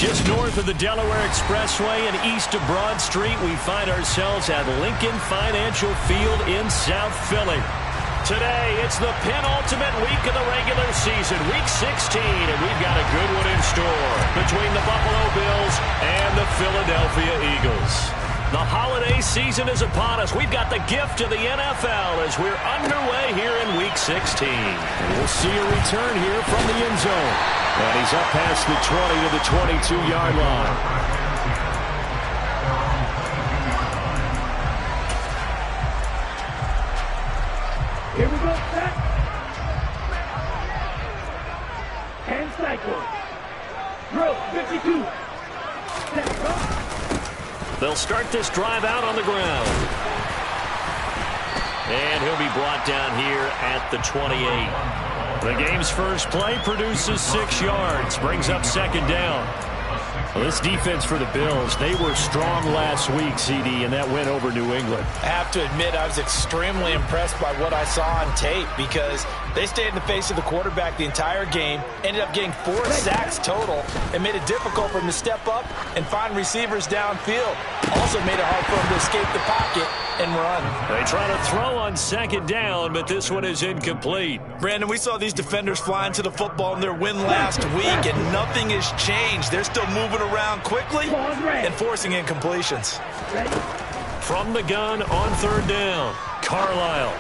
Just north of the Delaware Expressway and east of Broad Street, we find ourselves at Lincoln Financial Field in South Philly. Today, it's the penultimate week of the regular season, Week 16, and we've got a good one in store between the Buffalo Bills and the Philadelphia Eagles. The holiday season is upon us. We've got the gift of the NFL as we're underway here in Week 16. And we'll see a return here from the end zone. And he's up past the 20 to the 22-yard line. Here we go, set. And cycle. Drill, 52. Set, go. They'll start this drive out on the ground. And he'll be brought down here at the 28. The game's first play produces 6 yards, brings up second down. Well, this defense for the Bills, they were strong last week, CD, and that went over New England. I have to admit, I was extremely impressed by what I saw on tape because they stayed in the face of the quarterback the entire game, ended up getting 4 sacks total, and made it difficult for him to step up and find receivers downfield. Also made it hard for him to escape the pocket and run. They try to throw on second down, but this one is incomplete. Brandon, we saw these defenders flying to the football in their win last week, and nothing has changed. They're still moving around quickly and forcing incompletions. From the gun on third down, Carlisle.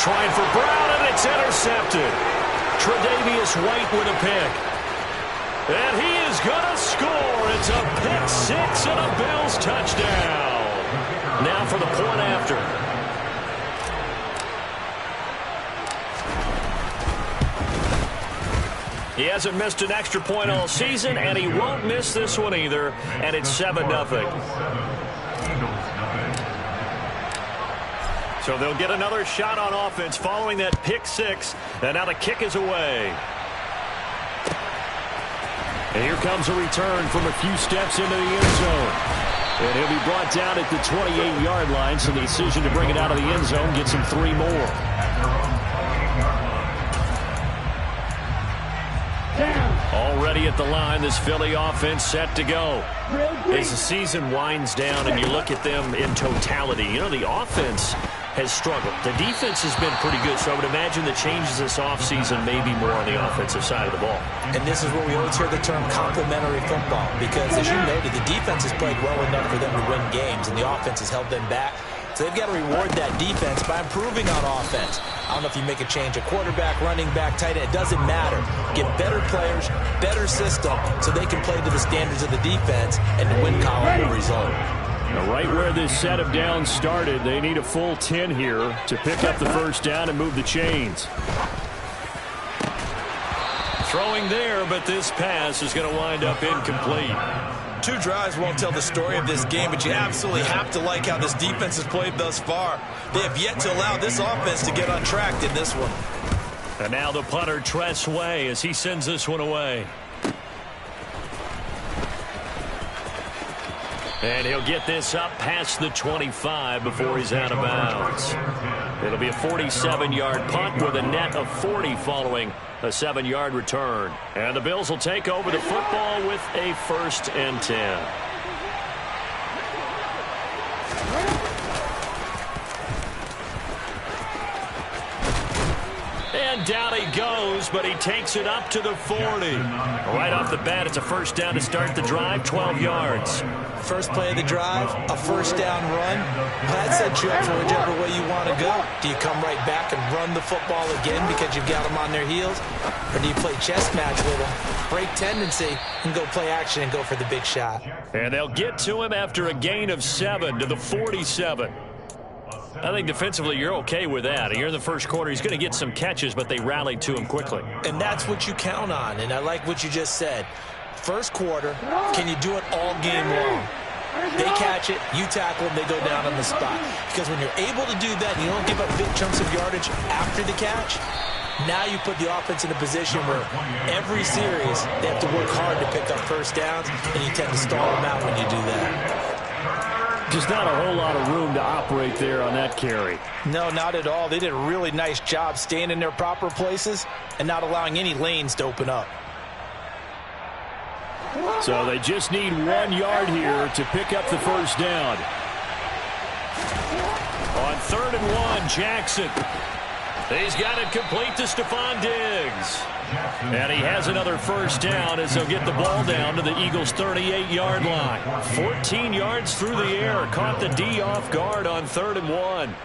Trying for Brown, and it's intercepted. Tre'Davious White with a pick. And he is going to score. It's a pick six and a Bills touchdown. Now for the point after. He hasn't missed an extra point all season, and he won't miss this one either, and it's 7-0. So they'll get another shot on offense following that pick six, and now the kick is away. And here comes a return from a few steps into the end zone. And he'll be brought down at the 28-yard line, so the decision to bring it out of the end zone gets him 3 more. Already at the line, this Philly offense set to go. As the season winds down and you look at them in totality, you know, the offense has struggled. The defense has been pretty good, so I would imagine the changes this offseason may be more on the offensive side of the ball. And this is where we always hear the term complementary football, because as you noted, the defense has played well enough for them to win games, and the offense has held them back. So they've got to reward that defense by improving on offense. I don't know if you make a change, a quarterback, running back, tight end, it doesn't matter. Get better players, better system, so they can play to the standards of the defense, and the win column will result. Now, right where this set of downs started, they need a full 10 here to pick up the first down and move the chains. Throwing there, but this pass is going to wind up incomplete. 2 drives won't tell the story of this game, but you absolutely have to like how this defense has played thus far. They have yet to allow this offense to get untracked in this one. And now the punter, Tress Way, as he sends this one away. And he'll get this up past the 25 before he's out of bounds. It'll be a 47-yard punt with a net of 40 following a 7-yard return. And the Bills will take over the football with a 1st and 10. And down he goes, but he takes it up to the 40. Right off the bat, it's a first down to start the drive, 12 yards. First play of the drive, a first down run. That set you up for whichever way you want to go. Do you come right back and run the football again because you've got them on their heels? Or do you play chess match with them, break tendency, and go play action and go for the big shot? And they'll get to him after a gain of 7 to the 47. I think defensively you're okay with that. Here in the first quarter, he's going to get some catches, but they rallied to him quickly. And that's what you count on, and I like what you just said. First quarter, can you do it all game long? They catch it, you tackle them, they go down on the spot. Because when you're able to do that and you don't give up big chunks of yardage after the catch, now you put the offense in a position where every series they have to work hard to pick up first downs, and you tend to stall them out when you do that. Just not a whole lot of room to operate there on that carry. No, not at all. They did a really nice job staying in their proper places and not allowing any lanes to open up. So they just need 1 yard here to pick up the first down. On 3rd and 1, Jackson. He's got it complete to Stephon Diggs. And he has another first down as they'll get the ball down to the Eagles' 38-yard line. 14 yards through the air. Caught the D off guard on 3rd and 1.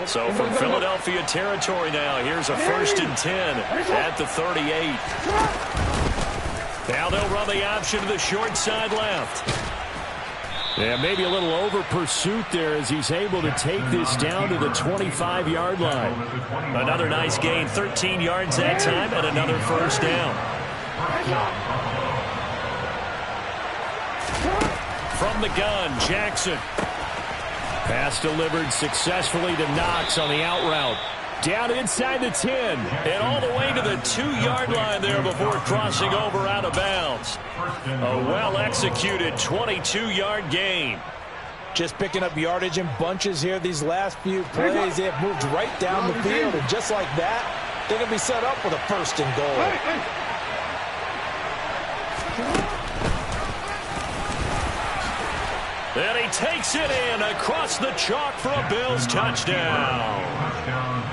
So from Philadelphia territory now, here's a 1st and 10 at the 38. Now they'll run the option to the short side left. Yeah, maybe a little over pursuit there as he's able to take this down to the 25-yard line. Another nice gain, 13 yards that time, and another first down. From the gun, Jackson. Pass delivered successfully to Knox on the out route. Down inside the 10. And all the way to the 2-yard line there before crossing over out of bounds. A well-executed 22-yard gain. Just picking up yardage in bunches here these last few plays. They have moved right down the field, and just like that, they're going to be set up with a 1st and goal. And he takes it in across the chalk for a Bills touchdown.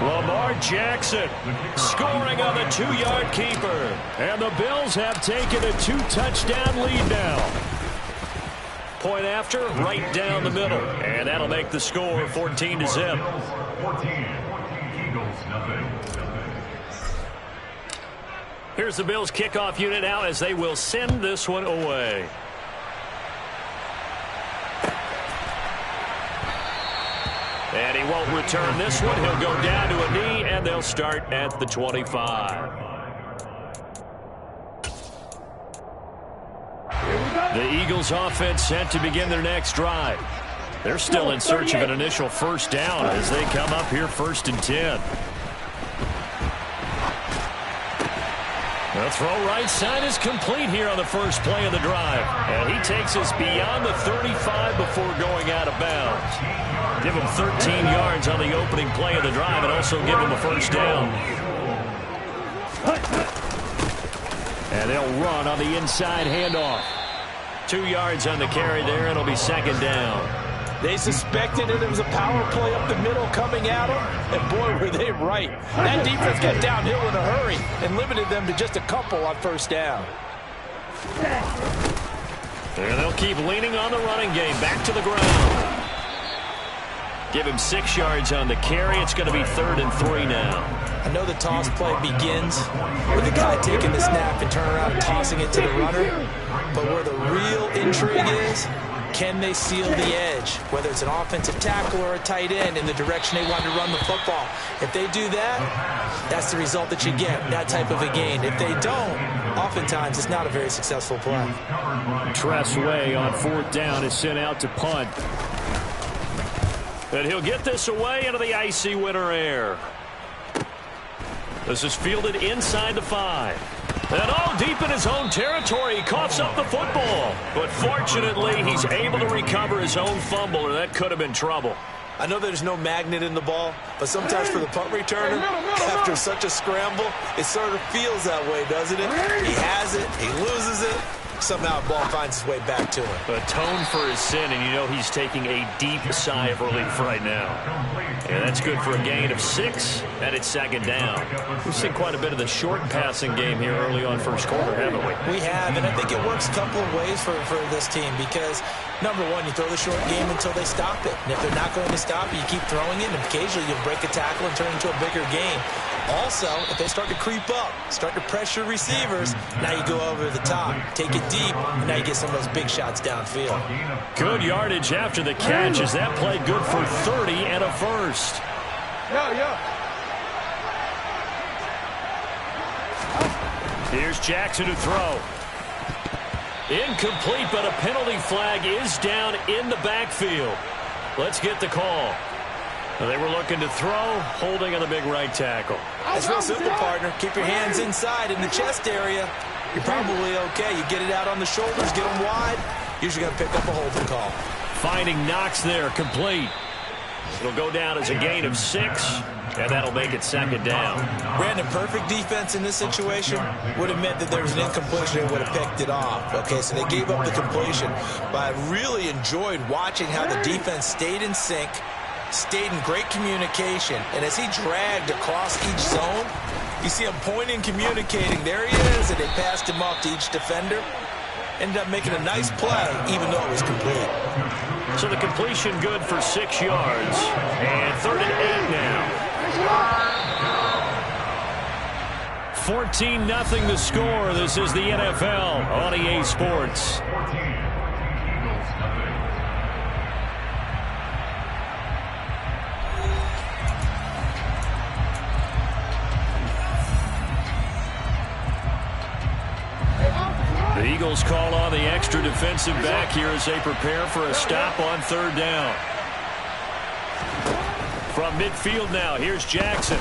Lamar Jackson scoring on the 2-yard keeper. And the Bills have taken a 2-touchdown lead now. Point after, right down the middle. And that'll make the score 14-0. Here's the Bills kickoff unit now as they will send this one away. And he won't return this one. He'll go down to a knee, and they'll start at the 25. The Eagles offense set to begin their next drive. They're still in search of an initial first down as they come up here 1st and 10. The throw right side is complete here on the first play of the drive. And he takes us beyond the 35 before going out of bounds. Give him 13 yards on the opening play of the drive and also give him a first down. And they'll run on the inside handoff. 2 yards on the carry there. It'll be 2nd down. They suspected it was a power play up the middle coming at them, and boy, were they right. That defense got downhill in a hurry and limited them to just a couple on 1st down. And they'll keep leaning on the running game. Back to the ground. Give him 6 yards on the carry. It's going to be 3rd and 3 now. I know the toss play begins with the guy taking the snap and turning around and tossing it to the runner. But where the real intrigue is, can they seal the edge, whether it's an offensive tackle or a tight end, in the direction they want to run the football? If they do that, that's the result that you get, that type of a gain. If they don't, oftentimes it's not a very successful play. Tressway on 4th down is sent out to punt. And he'll get this away into the icy winter air. This is fielded inside the 5. And all deep in his own territory, he coughs up the football. But fortunately, he's able to recover his own fumble, or that could have been trouble. I know there's no magnet in the ball, but sometimes for the punt returner, after such a scramble, it sort of feels that way, doesn't it? He has it, he loses it. Somehow the ball finds its way back to him. Atone for his sin, and you know he's taking a deep sigh of relief right now. And that's good for a gain of 6, and it's 2nd down. We've seen quite a bit of the short passing game here early on first quarter, haven't we? We have, and I think it works a couple of ways for this team because, number one, you throw the short game until they stop it. And if they're not going to stop it, you keep throwing it, and occasionally you'll break a tackle and turn it into a bigger game. Also, if they start to creep up, start to pressure receivers, now you go over the top, take it deep, and now you get some of those big shots downfield. Good yardage after the catch as that play good for 30 and a first. Here's Jackson to throw. Incomplete, but a penalty flag is down in the backfield. Let's get the call. They were looking to throw, holding on the big right tackle. It's real simple, partner. Keep your hands inside in the chest area. You're probably okay. You get it out on the shoulders, get them wide. Usually going to pick up a holding call. Finding Knox there, complete. It'll go down as a gain of 6, And that'll make it second down. Brandon, perfect defense in this situation would have meant that there was an incompletion and would have picked it off. Okay, so they gave up the completion. But I really enjoyed watching how the defense stayed in sync, stayed in great communication. And as he dragged across each zone, you see him pointing, communicating. There he is, and they passed him off to each defender. Ended up making a nice play, even though it was complete. So the completion good for 6 yards. And 3rd and 8 now. 14-0 the score. This is the NFL on EA Sports. The Eagles call on the extra defensive back here as they prepare for a stop on 3rd down. From midfield now, here's Jackson.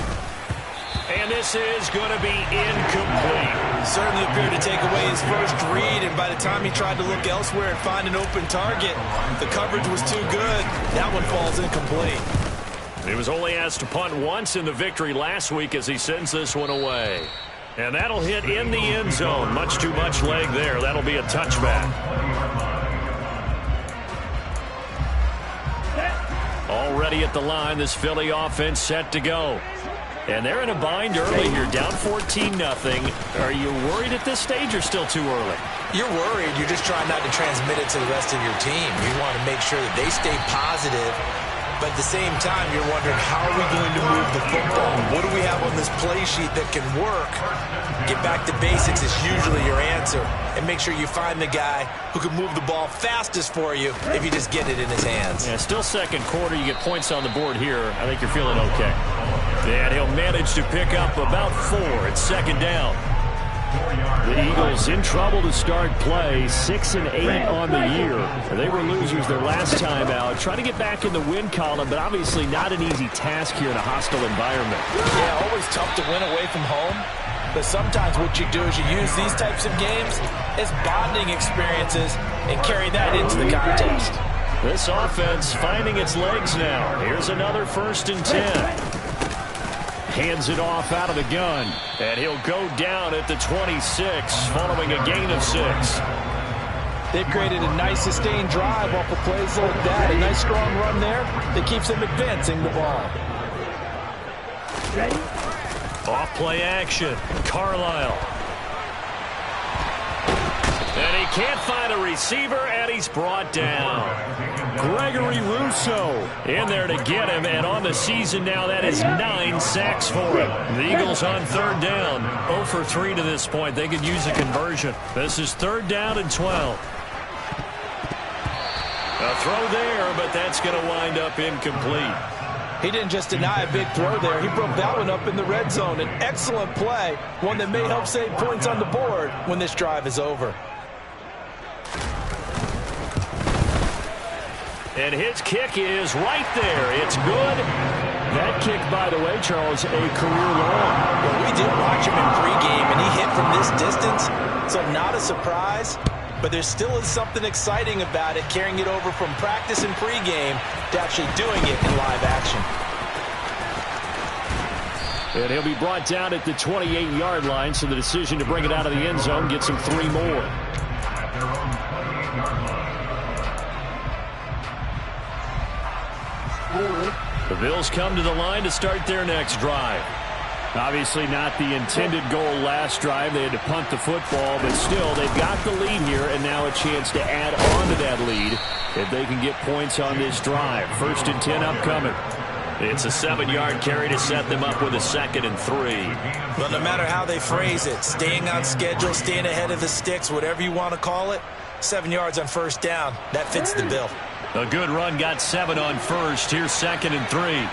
And this is going to be incomplete. Certainly appeared to take away his first read, and by the time he tried to look elsewhere and find an open target, the coverage was too good. That one falls incomplete. He was only asked to punt once in the victory last week as he sends this one away. And that'll hit in the end zone. Much too much leg there. That'll be a touchback. Already at the line, this Philly offense set to go. And they're in a bind early here, down 14-0. Are you worried at this stage or still too early? You're worried. You're just trying not to transmit it to the rest of your team. You want to make sure that they stay positive. But at the same time, you're wondering, how are we going to move the football? What do we have on this play sheet that can work? Get back to basics is usually your answer. And make sure you find the guy who can move the ball fastest for you if you just get it in his hands. Yeah, still second quarter. You get points on the board here. I think you're feeling okay. And he'll manage to pick up about 4 at 2nd down. The Eagles in trouble to start play, 6 and 8 on the year. They were losers their last time out. Trying to get back in the win column, but obviously not an easy task here in a hostile environment. Yeah, always tough to win away from home. But sometimes what you do is you use these types of games as bonding experiences and carry that into the contest. This offense finding its legs now. Here's another 1st and 10. Hands it off out of the gun. And he'll go down at the 26 following a gain of 6. They've created a nice sustained drive off of plays like that. A nice strong run there that keeps them advancing the ball. Ready? Off play action. Carlisle. And he can't find a receiver, and he's brought down. Gregory Rousseau in there to get him, and on the season now, that is 9 sacks for him. The Eagles on 3rd down, 0 for 3 to this point. They could use a conversion. This is 3rd down and 12. A throw there, but that's going to wind up incomplete. He didn't just deny a big throw there. He broke that one up in the red zone. An excellent play, one that may help save points on the board when this drive is over. And his kick is right there. It's good. That kick, by the way, Charles, a career long. Well, we did watch him in pregame, and he hit from this distance, so not a surprise. But there still is something exciting about it, carrying it over from practice and pregame to actually doing it in live action. And he'll be brought down at the 28-yard line, so the decision to bring it out of the end zone gets him 3 more. The Bills come to the line to start their next drive. Obviously not the intended goal last drive. They had to punt the football, but still, they've got the lead here, and now a chance to add on to that lead if they can get points on this drive. 1st and 10 upcoming. It's a 7-yard carry to set them up with a 2nd and 3. Well, no matter how they phrase it, staying on schedule, staying ahead of the sticks, whatever you want to call it, 7 yards on 1st down, that fits the bill. A good run, got 7 on 1st. Here's 2nd and 3.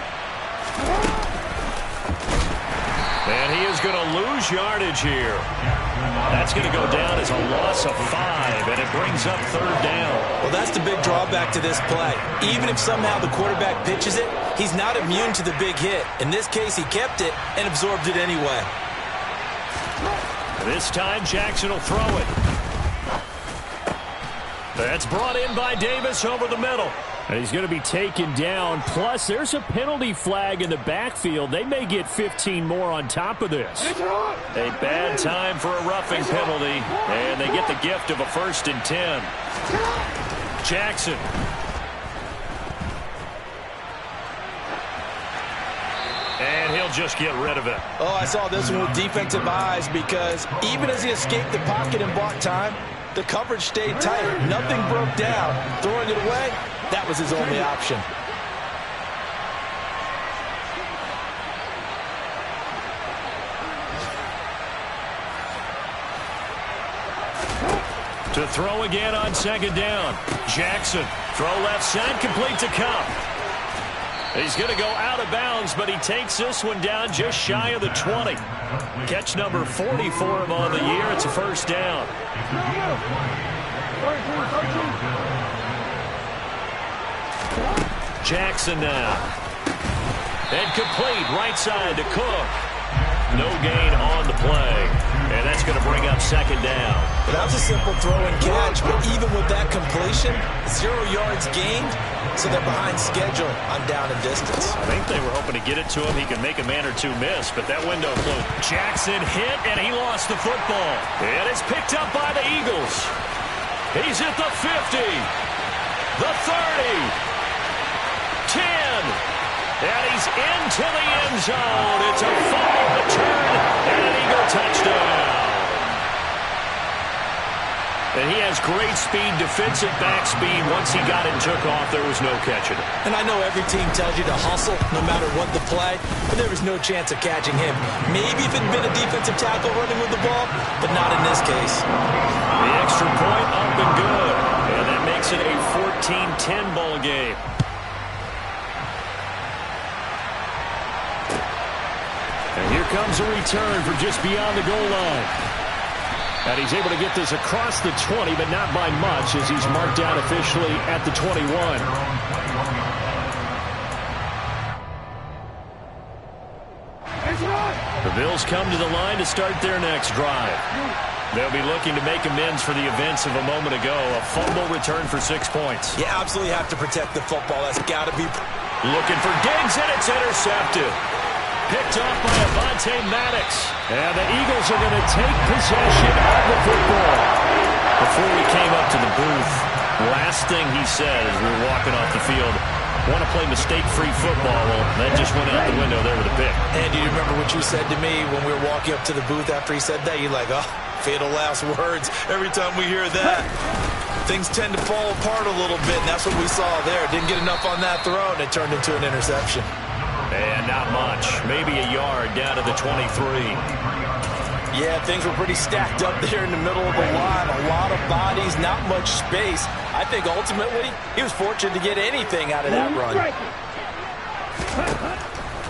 And he is going to lose yardage here. That's going to go down as a loss of 5, and it brings up 3rd down. Well, that's the big drawback to this play. Even if somehow the quarterback pitches it, he's not immune to the big hit. In this case, he kept it and absorbed it anyway. This time, Jackson will throw it. That's brought in by Davis over the middle. And he's going to be taken down. Plus, there's a penalty flag in the backfield. They may get 15 more on top of this. A bad time for a roughing penalty. And they get the gift of a 1st and 10. Jackson. And he'll just get rid of it. Oh, I saw this one with defensive eyes because even as he escaped the pocket and bought time, the coverage stayed tight. Nothing broke down. Throwing it away, that was his only option. To throw again on 2nd down. Jackson. Throw left side, complete to Cup. He's going to go out of bounds, but he takes this one down just shy of the 20. Catch number 40 for him on the year. It's a 1st down. Jackson now. And complete right side to Cook. No gain on the play. And that's going to bring up 2nd down. That was a simple throw and catch, but even with that completion, 0 yards gained, so they're behind schedule on down and distance. I think they were hoping to get it to him. He could make a man or two miss, but that window closed. Jackson hit, and he lost the football. And it's picked up by the Eagles. He's at the 50, the 30, 10, and he's into the end zone. It's a fumble return and an Eagle touchdown. And he has great speed, defensive back speed. Once he got it and took off, there was no catching it. And I know every team tells you to hustle no matter what the play, but there was no chance of catching him. Maybe if it had been a defensive tackle running with the ball, but not in this case. The extra point up and good. And that makes it a 14-10 ball game. And here comes a return from just beyond the goal line. And he's able to get this across the 20, but not by much, as he's marked down officially at the 21. The Bills come to the line to start their next drive. They'll be looking to make amends for the events of a moment ago. A fumble return for 6 points. You absolutely have to protect the football. That's got to be... Looking for Diggs, and it's intercepted. Picked off by Avonte Maddox. And the Eagles are going to take possession of the football. Before we came up to the booth, last thing he said as we were walking off the field, want to play mistake-free football. Well, that just went out the window there with a pick. And do you remember what you said to me when we were walking up to the booth after he said that? You're like, oh, fatal last words. Every time we hear that, things tend to fall apart a little bit, and that's what we saw there. Didn't get enough on that throw, and it turned into an interception. And not much. Maybe a yard down to the 23. Yeah, things were pretty stacked up there in the middle of the line. A lot of bodies, not much space. I think ultimately he was fortunate to get anything out of that run.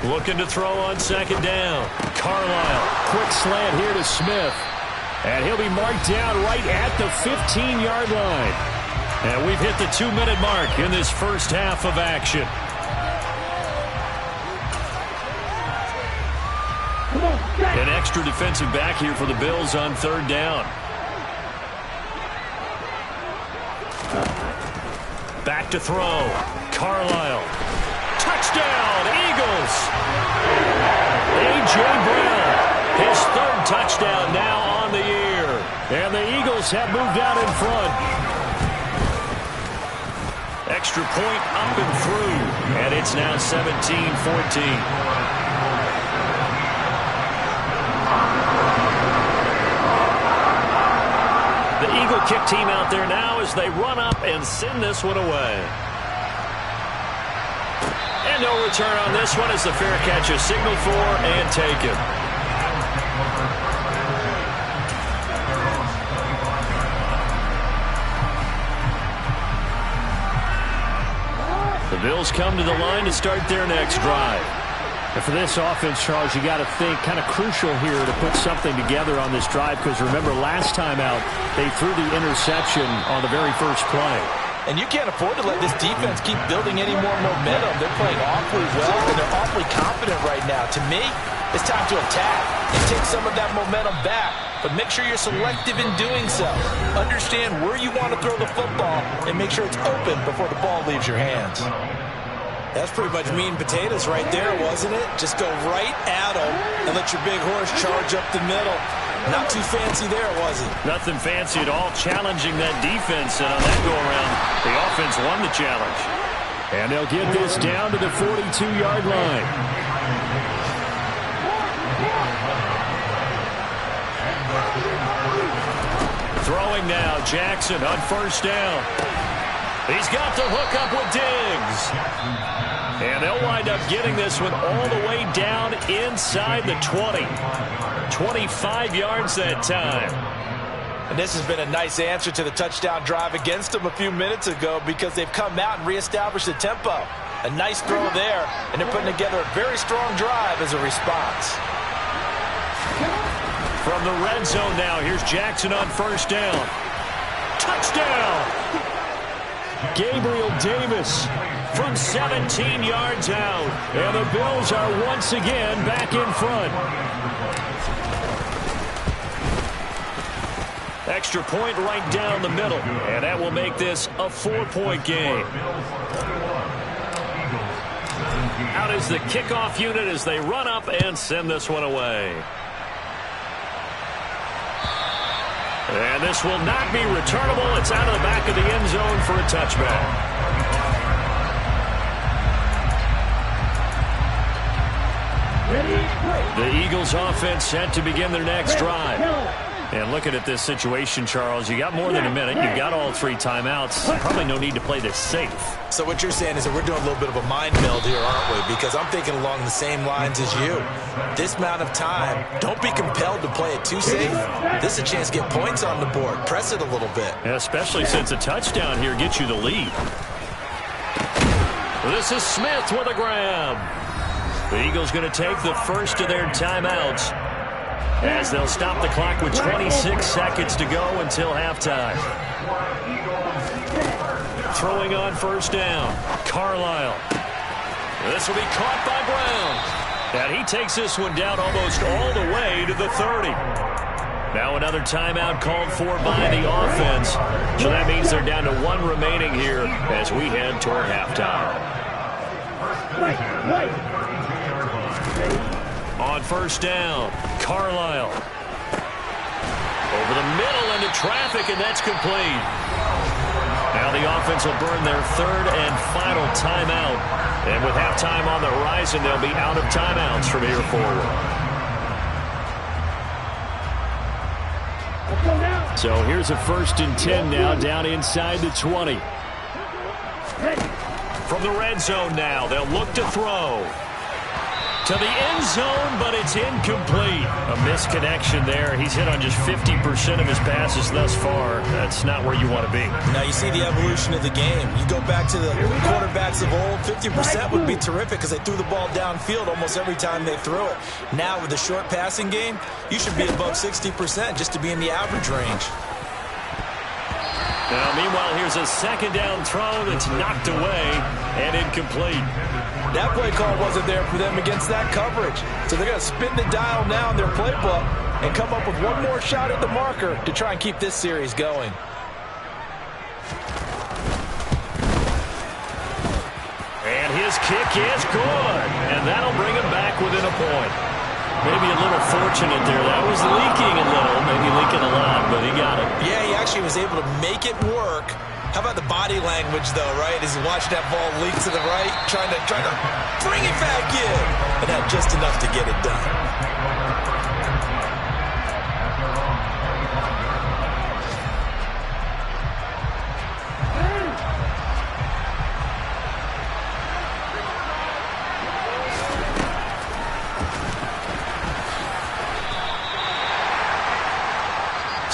Looking to throw on 2nd down. Carlisle. Quick slant here to Smith. And he'll be marked down right at the 15-yard line. And we've hit the 2-minute mark in this first half of action. An extra defensive back here for the Bills on 3rd down. Back to throw. Carlisle. Touchdown, Eagles. A.J. Brown. His 3rd touchdown now on the year. And the Eagles have moved out in front. Extra point up and through. And it's now 17-14. The Eagle kick team out there now as they run up and send this one away. And no return on this one as the fair catch is signaled for and taken. The Bills come to the line to start their next drive. And for this offense, Charles, you got to think kind of crucial here to put something together on this drive, because remember last time out they threw the interception on the very first play. And you can't afford to let this defense keep building any more momentum. They're playing awfully well, and they're awfully confident right now. To me, It's time to attack and take some of that momentum back. But make sure you're selective in doing so. Understand where you want to throw the football and make sure it's open before the ball leaves your hands. That's pretty much meat and potatoes right there, wasn't it? Just go right at them and let your big horse charge up the middle. Not too fancy there, was it? Nothing fancy at all, challenging that defense. And on that go-around, the offense won the challenge. And they'll get this down to the 42-yard line. Throwing now, Jackson on first down. He's got the hook up with Diggs. And they'll wind up getting this one all the way down inside the 20. 25 yards that time. And this has been a nice answer to the touchdown drive against them a few minutes ago because they've come out and reestablished the tempo. A nice throw there, and they're putting together a very strong drive as a response. From the red zone now, here's Jackson on first down. Touchdown! Gabriel Davis from 17 yards out. And the Bills are once again back in front. Extra point right down the middle. And that will make this a 4-point game. Out is the kickoff unit as they run up and send this one away. And this will not be returnable. It's out of the back of the end zone for a touchback. The Eagles offense set to begin their next drive. And looking at this situation, Charles, you got more than a minute. You've got all 3 timeouts. Probably no need to play this safe. So what you're saying is that we're doing a little bit of a mind meld here, aren't we? Because I'm thinking along the same lines as you. This amount of time, don't be compelled to play it too safe. This is a chance to get points on the board. Press it a little bit. Yeah, especially since a touchdown here gets you the lead. This is Smith with a grab. The Eagles going to take the first of their timeouts as they'll stop the clock with 26 seconds to go until halftime. Throwing on first down, Carlisle. This will be caught by Brown. And he takes this one down almost all the way to the 30. Now another timeout called for by the offense. So that means they're down to 1 remaining here as we head toward halftime. On first down, Carlisle. Over the middle into traffic, and that's complete. Now the offense will burn their 3rd and final timeout. And with halftime on the horizon, they'll be out of timeouts from here forward. So here's a 1st and 10 now down inside the 20. From the red zone now, they'll look to throw. To the end zone, but it's incomplete. A misconnection there. He's hit on just 50% of his passes thus far. That's not where you want to be. Now you see the evolution of the game. You go back to the quarterbacks of old, 50% would be terrific because they threw the ball downfield almost every time they threw it. Now with the short passing game, you should be above 60% just to be in the average range. Now, meanwhile, here's a 2nd down throw that's knocked away and incomplete. That play call wasn't there for them against that coverage. So they're going to spin the dial now in their playbook and come up with one more shot at the marker to try and keep this series going. And his kick is good. And that'll bring him back within a point. Maybe a little fortunate there. That was leaking a little, maybe leaking a lot, but he got it. Yeah, he actually was able to make it work. How about the body language, though, right? As he watched that ball leak to the right, trying to bring it back in. And had just enough to get it done.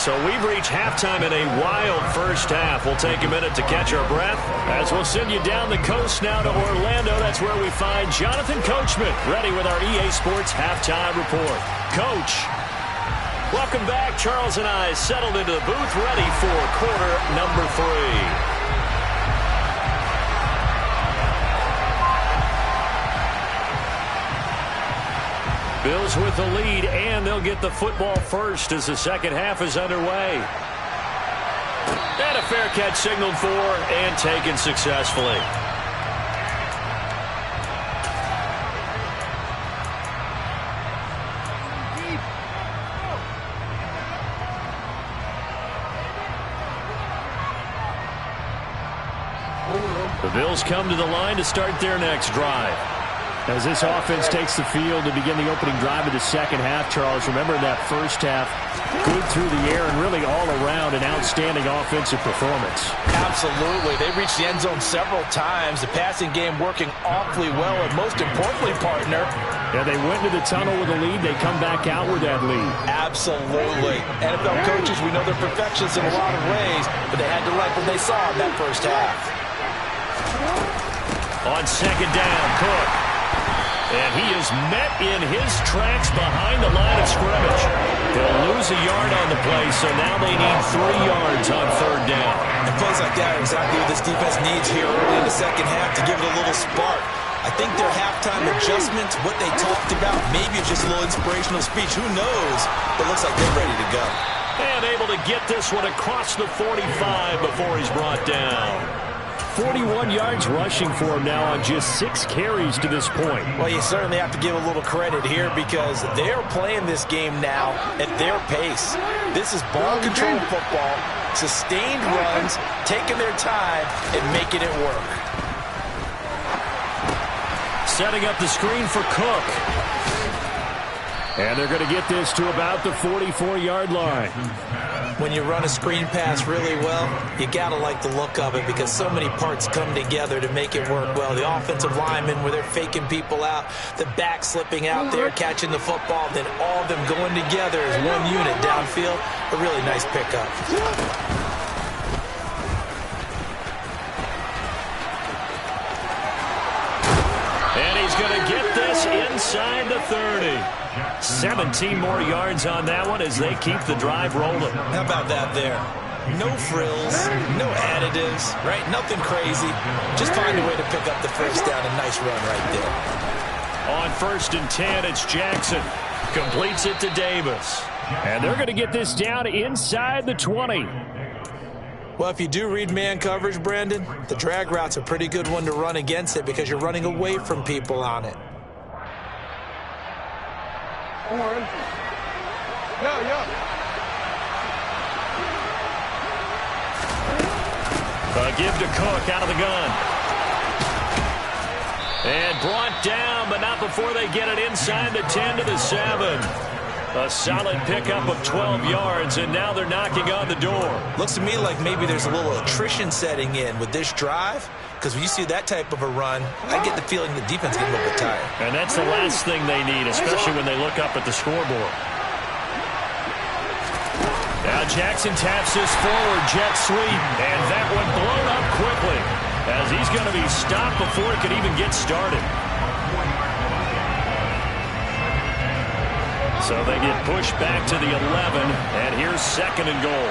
So we've reached halftime in a wild first half. We'll take a minute to catch our breath as we'll send you down the coast now to Orlando. That's where we find Jonathan Coachman ready with our EA Sports Halftime Report. Coach, welcome back. Charles and I settled into the booth ready for quarter number 3. Bills with the lead, and they'll get the football first as the second half is underway. And a fair catch signaled for and taken successfully. The Bills come to the line to start their next drive. As this offense takes the field to begin the opening drive of the second half, Charles, remember in that first half, good through the air and really all around an outstanding offensive performance. Absolutely. They reached the end zone several times. The passing game working awfully well, and most importantly, partner. Yeah, they went to the tunnel with a lead. They come back out with that lead. Absolutely. NFL coaches, we know they're perfectionists in a lot of ways, but they had to like what they saw in that first half. On second down, Cook. And he is met in his tracks behind the line of scrimmage. They'll lose a yard on the play, so now they need 3 yards on third down. And plays like that are exactly what this defense needs here early in the second half to give it a little spark. I think their halftime adjustments, what they talked about, maybe it's just a little inspirational speech. Who knows? But it looks like they're ready to go. And able to get this one across the 45 before he's brought down. 41 yards rushing for him now on just 6 carries to this point. Well, you certainly have to give a little credit here because they're playing this game now at their pace. This is ball control football, sustained runs, taking their time, and making it work. Setting up the screen for Cook. And they're going to get this to about the 44-yard line. When you run a screen pass really well, you got to like the look of it because so many parts come together to make it work well. The offensive linemen, where they're faking people out, the back slipping out there, catching the football, then all of them going together as one unit downfield. A really nice pickup. And he's going to get this inside the 30. 17 more yards on that one as they keep the drive rolling. How about that there? No frills, no additives, right? Nothing crazy. Just find a way to pick up the first down. A nice run right there. On 1st and 10, it's Jackson. Completes it to Davis. And they're going to get this down inside the 20. Well, if you do read man coverage, Brandon, the drag route's a pretty good one to run against it because you're running away from people on it. Give to Cook out of the gun. And brought down, but not before they get it inside the 10 to the 7. A solid pickup of 12 yards, and now they're knocking on the door. Looks to me like maybe there's a little attrition setting in with this drive, because when you see that type of a run, I get the feeling the defense gets a little bit tired. And that's the last thing they need, especially when they look up at the scoreboard. Now Jackson taps this forward jet sweep, and that one blown up quickly as he's going to be stopped before it could even get started. So they get pushed back to the 11, and here's 2nd and goal.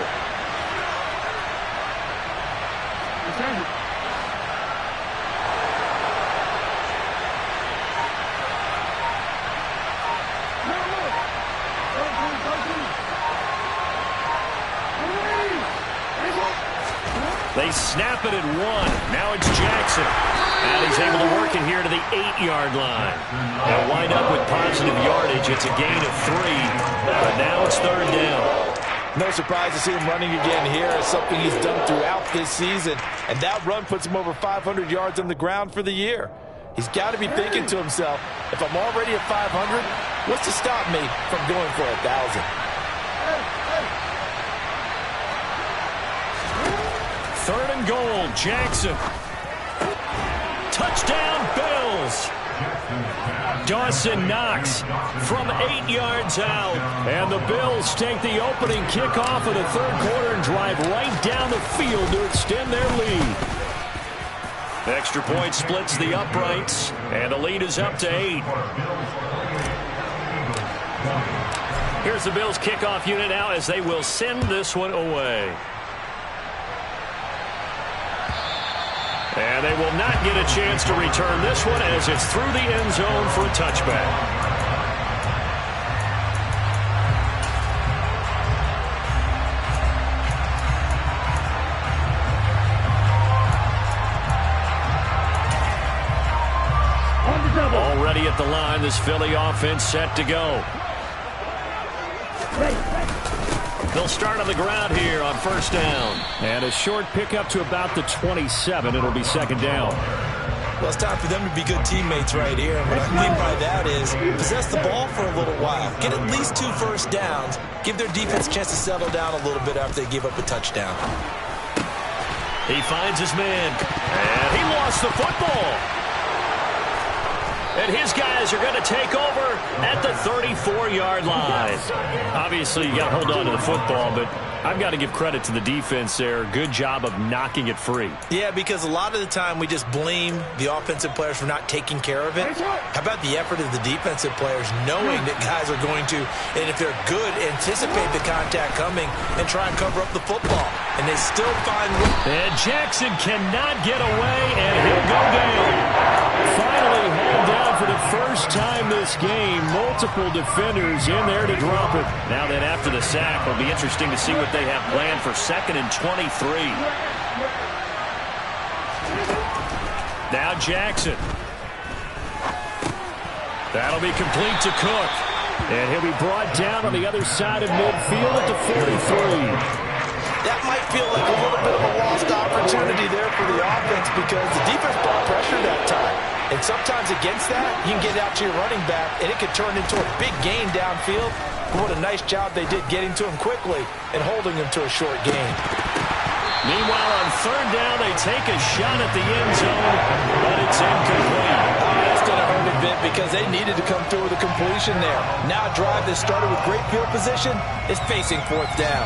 They snap it at 1. Now it's Jackson. And he's able to work it here to the 8-yard line. They'll wind up with positive yardage. It's a gain of 3. But now it's 3rd down. No surprise to see him running again here. It's something he's done throughout this season. And that run puts him over 500 yards on the ground for the year. He's got to be thinking to himself, if I'm already at 500, what's to stop me from going for 1,000? Third and goal, Jackson. Touchdown, Bills. Dawson Knox from 8 yards out. And the Bills take the opening kickoff of the 3rd quarter and drive right down the field to extend their lead. The extra point splits the uprights, and the lead is up to 8. Here's the Bills kickoff unit now as they will send this one away. And they will not get a chance to return this one as it's through the end zone for a touchback. the line. This Philly offense set to go. They'll start on the ground here on first down. And a short pickup to about the 27. It'll be second down. Well, it's time for them to be good teammates right here. And what I mean by that is possess the ball for a little while. Get at least 2 first downs. Give their defense a chance to settle down a little bit after they give up a touchdown. He finds his man. And he lost the football. And his guys are going to take over at the 34-yard line. Obviously, you got to hold on to the football, but I've got to give credit to the defense there. Good job of knocking it free. Yeah, because a lot of the time we just blame the offensive players for not taking care of it. How about the effort of the defensive players knowing that guys are going to, and if they're good, anticipate the contact coming and try and cover up the football. And they still find... And Jackson cannot get away, and he'll go down. Finally hauled down for the first time this game. Multiple defenders in there to drop it. Now then, after the sack, it'll be interesting to see what they have planned for 2nd and 23. Now Jackson. That'll be complete to Cook. And he'll be brought down on the other side of midfield at the 43. That might feel like a little bit of a lost opportunity there for the offense because the defense brought pressure that time. And sometimes against that, you can get out to your running back, and it could turn into a big gain downfield. But what a nice job they did getting to him quickly and holding him to a short gain. Meanwhile, on 3rd down, they take a shot at the end zone, but it's incomplete. That's going to hurt a bit because they needed to come through with a completion there. Now a drive that started with great field position is facing 4th down.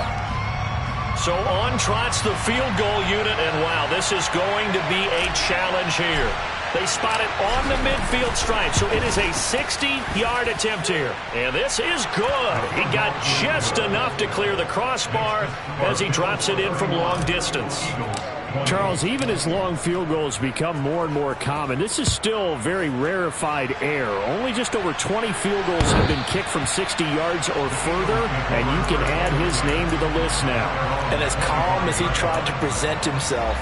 So on trots the field goal unit, and wow, this is going to be a challenge here. They spot it on the midfield stripe, so it is a 60-yard attempt here. And this is good. He got just enough to clear the crossbar as he drops it in from long distance. Charles, even as long field goals become more and more common, this is still very rarefied air. Only just over 20 field goals have been kicked from 60 yards or further, and you can add his name to the list now. And as calm as he tried to present himself,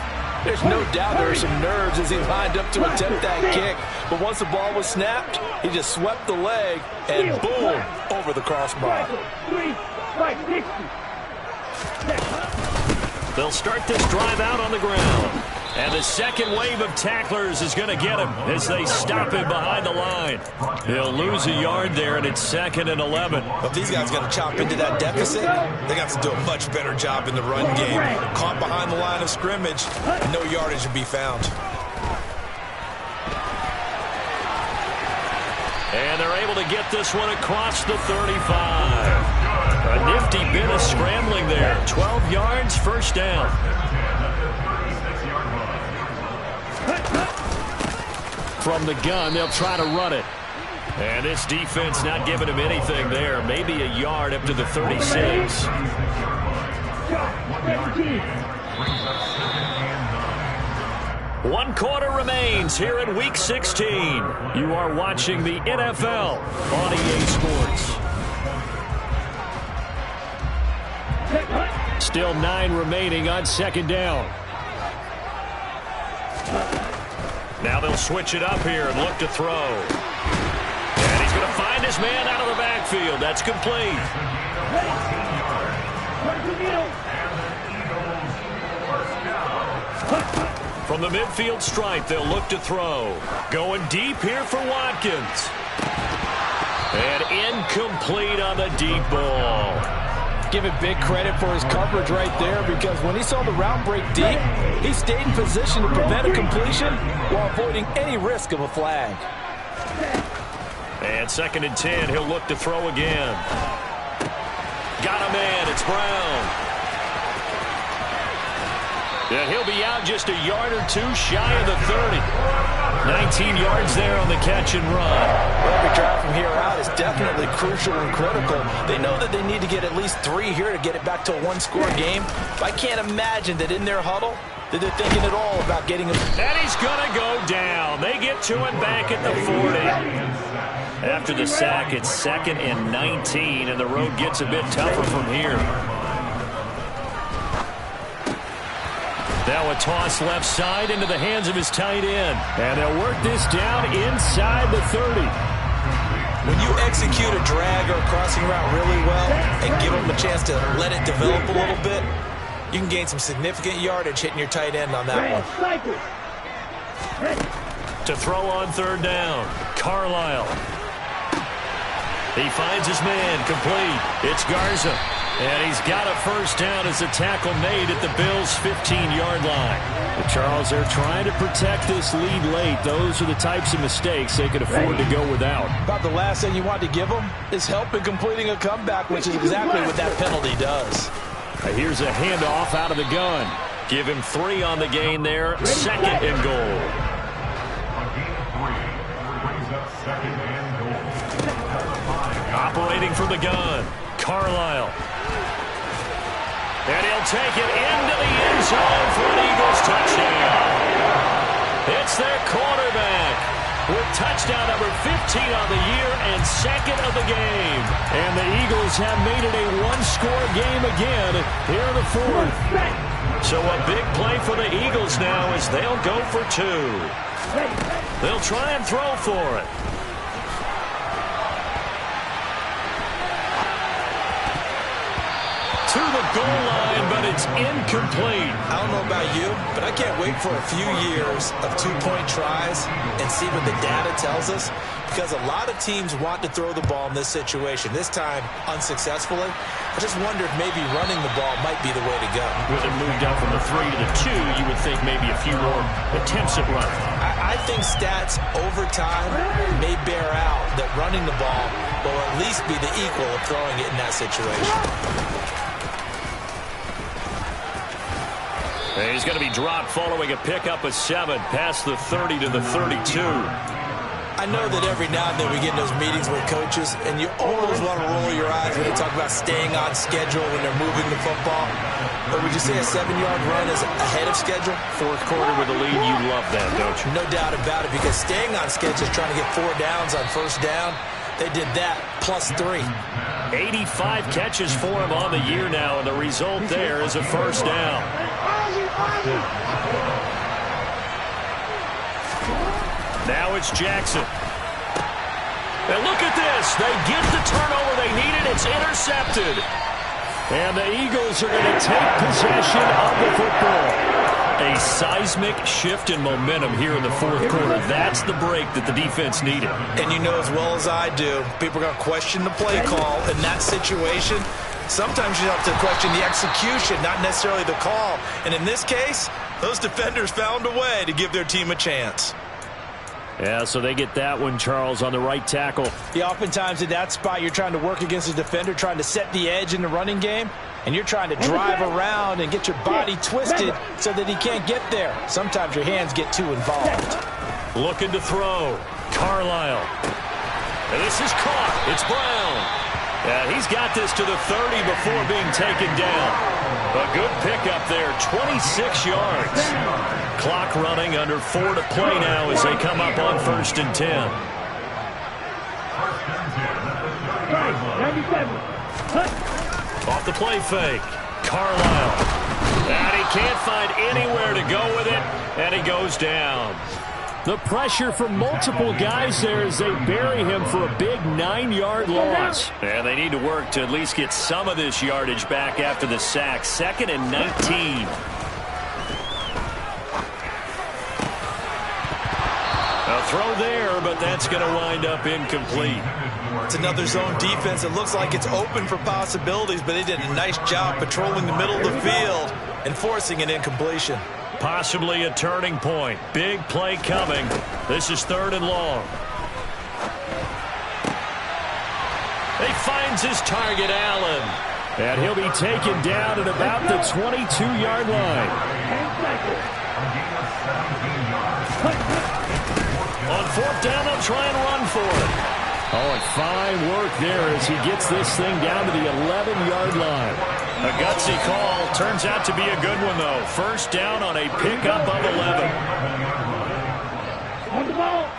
there's no doubt there were some nerves as he lined up to attempt that kick. But once the ball was snapped, he just swept the leg and boom, over the crossbar. They'll start this drive out on the ground. And the second wave of tacklers is going to get him as they stop him behind the line. He'll lose a yard there, and it's 2nd and 11. If these guys got to chop into that deficit, they got to do a much better job in the run game. Caught behind the line of scrimmage, no yardage to be found. And they're able to get this one across the 35. A nifty bit of scrambling there. 12 yards, first down. From the gun, they'll try to run it. And this defense not giving him anything there. Maybe a yard up to the 36. One quarter remains here in Week 16. You are watching the NFL on EA Sports. Still 9 remaining on 2nd down. Now they'll switch it up here and look to throw. And he's going to find his man out of the backfield. That's complete. From the midfield stripe, they'll look to throw. Going deep here for Watkins. And incomplete on the deep ball. Give it big credit for his coverage right there because when he saw the route break deep, he stayed in position to prevent a completion while avoiding any risk of a flag. And 2nd and 10, he'll look to throw again. Got a man, it's Brown. And he'll be out just a yard or two shy of the 30. 19 yards there on the catch and run. Every drive from here out is definitely crucial and critical. They know that they need to get at least 3 here to get it back to a one-score game. I can't imagine that in their huddle that they're thinking at all about getting him. And he's going to go down. They get to him back at the 40. After the sack, it's 2nd and 19, and the road gets a bit tougher from here. Now a toss left side into the hands of his tight end. And they'll work this down inside the 30. When you execute a drag or a crossing route really well and give them a chance to let it develop a little bit, you can gain some significant yardage hitting your tight end on that one. To throw on third down, Carlisle. He finds his man, complete. It's Garza. And he's got a first down as a tackle made at the Bills' 15-yard line. But Charles, they're trying to protect this lead late. Those are the types of mistakes they could afford to go without. About the last thing you want to give them is help in completing a comeback, which is exactly what that penalty does. Here's a handoff out of the gun. Give him 3 on the gain there. Second and goal. Operating from the gun, Carlisle. And he'll take it into the end zone for an Eagles touchdown. It's their quarterback with touchdown number 15 on the year and second of the game. And the Eagles have made it a one-score game again here in the fourth. So a big play for the Eagles now as they'll go for 2. They'll try and throw for it. To the goal line, but it's incomplete. I don't know about you, but I can't wait for a few years of 2-point tries and see what the data tells us, because a lot of teams want to throw the ball in this situation, this time unsuccessfully. I just wonder if maybe running the ball might be the way to go. With it moved up from the 3 to the 2, you would think maybe a few more attempts at running. I think stats over time may bear out that running the ball will at least be the equal of throwing it in that situation. He's going to be dropped following a pickup of 7 past the 30 to the 32. I know that every now and then we get in those meetings with coaches, and you always want to roll your eyes when they talk about staying on schedule when they're moving the football. But would you say a 7-yard run is ahead of schedule? Fourth quarter with a lead, you love that, don't you? No doubt about it, because staying on schedule is trying to get 4 downs on first down. They did that plus 3. 85 catches for him on the year now, and the result there is a first down. Now it's Jackson. And look at this. They get the turnover they needed. It's intercepted. And the Eagles are going to take possession of the football. A seismic shift in momentum here in the fourth quarter. That's the break that the defense needed. And you know as well as I do, people are going to question the play call in that situation. Sometimes you have to question the execution, not necessarily the call. And in this case, those defenders found a way to give their team a chance. Yeah, so they get that one, Charles, on the right tackle. Yeah, oftentimes in that spot, you're trying to work against a defender, trying to set the edge in the running game, and you're trying to drive around and get your body twisted so that he can't get there. Sometimes your hands get too involved. Looking to throw. Carlisle. And this is caught. It's Brown. Yeah, he's got this to the 30 before being taken down. A good pickup there, 26 yards. Clock running, under 4 to play now as they come up on 1st and 10. Off the play fake. Carlisle. And he can't find anywhere to go with it, and he goes down. The pressure from multiple guys there as they bury him for a big 9-yard loss. And they need to work to at least get some of this yardage back after the sack. 2nd and 19. A throw there, but that's going to wind up incomplete. It's another zone defense. It looks like it's open for possibilities, but they did a nice job patrolling the middle of the field and forcing an incompletion. Possibly a turning point. Big play coming. This is 3rd and long. He finds his target, Allen. And he'll be taken down at about the 22-yard line. On 4th down, they'll try and run for it. Oh, and fine work there as he gets this thing down to the 11-yard line. A gutsy call. Turns out to be a good one, though. First down on a pickup of 11. On the ball.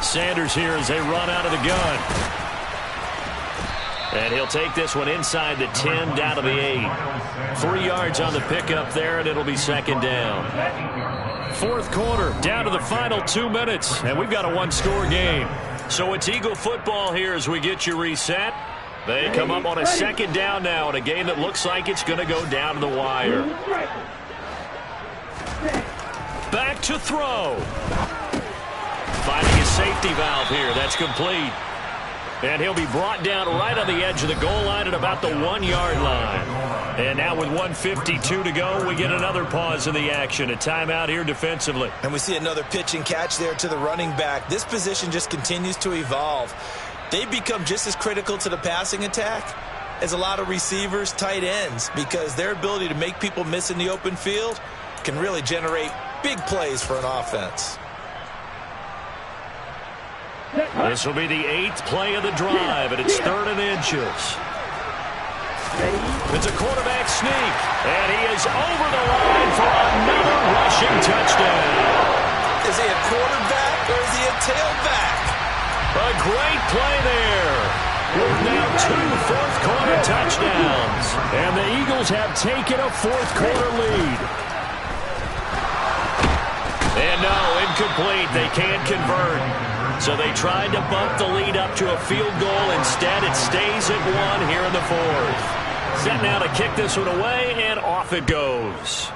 Sanders here as they run out of the gun. And he'll take this one inside the 10, down to the 8. 3 yards on the pickup there, and it'll be second down. Fourth quarter, down to the final 2 minutes, and we've got a one-score game. So it's Eagle football here as we get you reset. They come up on a second down now in a game that looks like it's going to go down to the wire. Back to throw. Finding his safety valve here. That's complete. And he'll be brought down right on the edge of the goal line at about the 1-yard line. And now with 1:52 to go, we get another pause in the action. A timeout here defensively. And we see another pitch and catch there to the running back. This position just continues to evolve. They become just as critical to the passing attack as a lot of receivers, tight ends, because their ability to make people miss in the open field can really generate big plays for an offense. This will be the 8th play of the drive, and it's 3rd and inches. It's a quarterback sneak, and he is over the line for another rushing touchdown. Is he a quarterback or is he a tailback? A great play there. With now 2 fourth-quarter touchdowns, and the Eagles have taken a fourth-quarter lead. And no, incomplete. They can't convert. So they tried to bump the lead up to a field goal. Instead, it stays at 1 here in the 4th. Set now to kick this one away, and off it goes.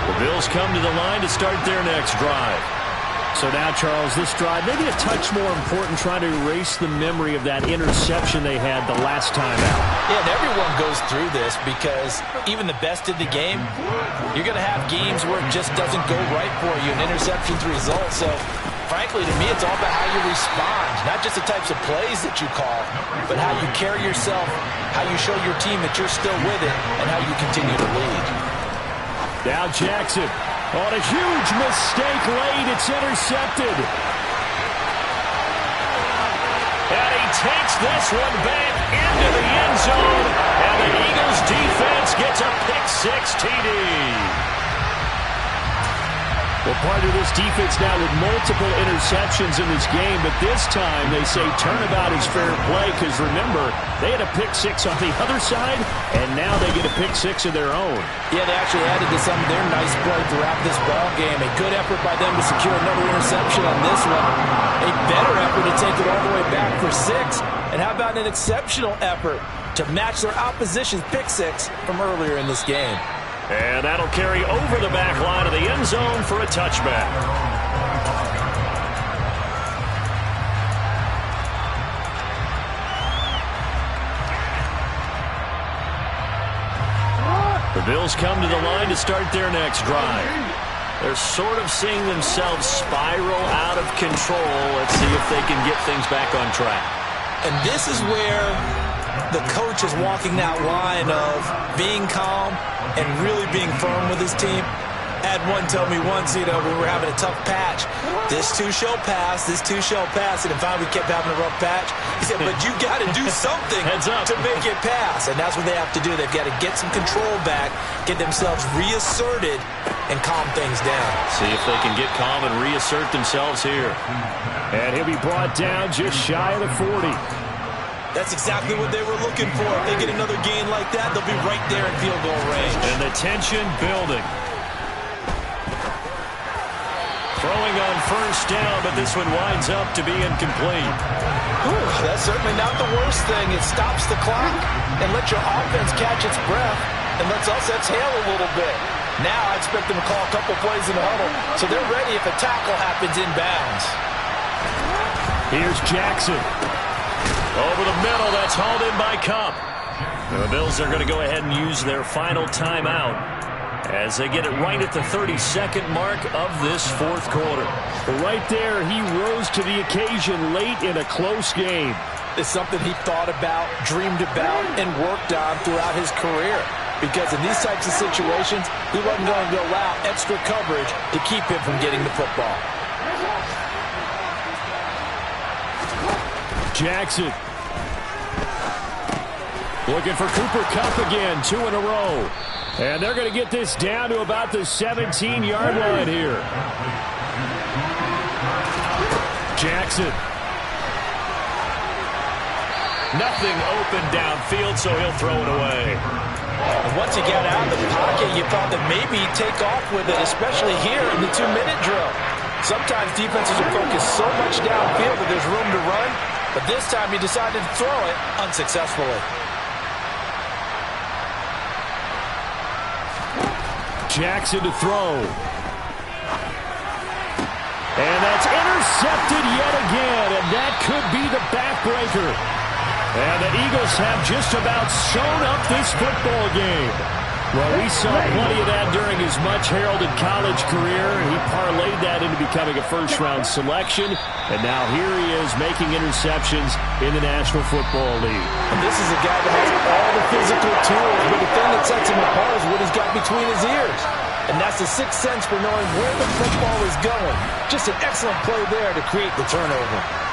The Bills come to the line to start their next drive. So now, Charles, this drive, maybe a touch more important, trying to erase the memory of that interception they had the last time out. Yeah, and everyone goes through this because even the best in the game, you're going to have games where it just doesn't go right for you, and interceptions result. So, frankly, to me, it's all about how you respond, not just the types of plays that you call, but how you carry yourself, how you show your team that you're still with it, and how you continue to lead. Now Jackson. On a huge mistake late, it's intercepted. And he takes this one back into the end zone, and the Eagles defense gets a pick-6 TD. Well, part of this defense now with multiple interceptions in this game, but this time they say turnabout is fair play because, remember, they had a pick-6 on the other side, and now they get a pick-6 of their own. Yeah, they actually added to some of their nice play throughout this ball game. A good effort by them to secure another interception on this one. A better effort to take it all the way back for 6. And how about an exceptional effort to match their opposition's pick-6 from earlier in this game. And that'll carry over the back line of the end zone for a touchback. The Bills come to the line to start their next drive. They're sort of seeing themselves spiral out of control. Let's see if they can get things back on track. And this is where the coach is walking that line of being calm and really being firm with his team. I had one tell me once, when we were having a tough patch, this too shall pass, this too shall pass, and finally we kept having a rough patch. He said, but you got to do something to make it pass, and that's what they have to do. They've got to get some control back, get themselves reasserted, and calm things down. See if they can get calm and reassert themselves here. And he'll be brought down just shy of the 40. That's exactly what they were looking for. If they get another gain like that, they'll be right there in field goal range. And the tension building. Throwing on first down, but this one winds up to be incomplete. Whew, that's certainly not the worst thing. It stops the clock and lets your offense catch its breath and lets us exhale a little bit. Now I expect them to call a couple plays in the huddle, so they're ready if a tackle happens inbounds. Here's Jackson. Over the middle, that's hauled in by Cup. The Bills are going to go ahead and use their final timeout as they get it right at the 32nd mark of this fourth quarter. Right there, he rose to the occasion late in a close game. It's something he thought about, dreamed about, and worked on throughout his career. Because in these types of situations, he wasn't going to allow extra coverage to keep him from getting the football. Jackson Looking for Cooper Kupp again, 2 in a row. And they're going to get this down to about the 17-yard line here. Jackson. Nothing open downfield, so he'll throw it away. And once he got out of the pocket, you thought that maybe he'd take off with it, especially here in the 2-minute drill. Sometimes defenses will focus so much downfield that there's room to run, but this time he decided to throw it unsuccessfully. Jackson to throw. And that's intercepted yet again, and that could be the backbreaker. And the Eagles have just about sewn up this football game. Well, we saw plenty of that during his much-heralded college career. He parlayed that into becoming a first-round selection, and now here he is making interceptions in the National Football League. And this is a guy that has all the physical tools, but the thing that sets him apart is what he's got between his ears. And that's the sixth sense for knowing where the football is going. Just an excellent play there to create the turnover.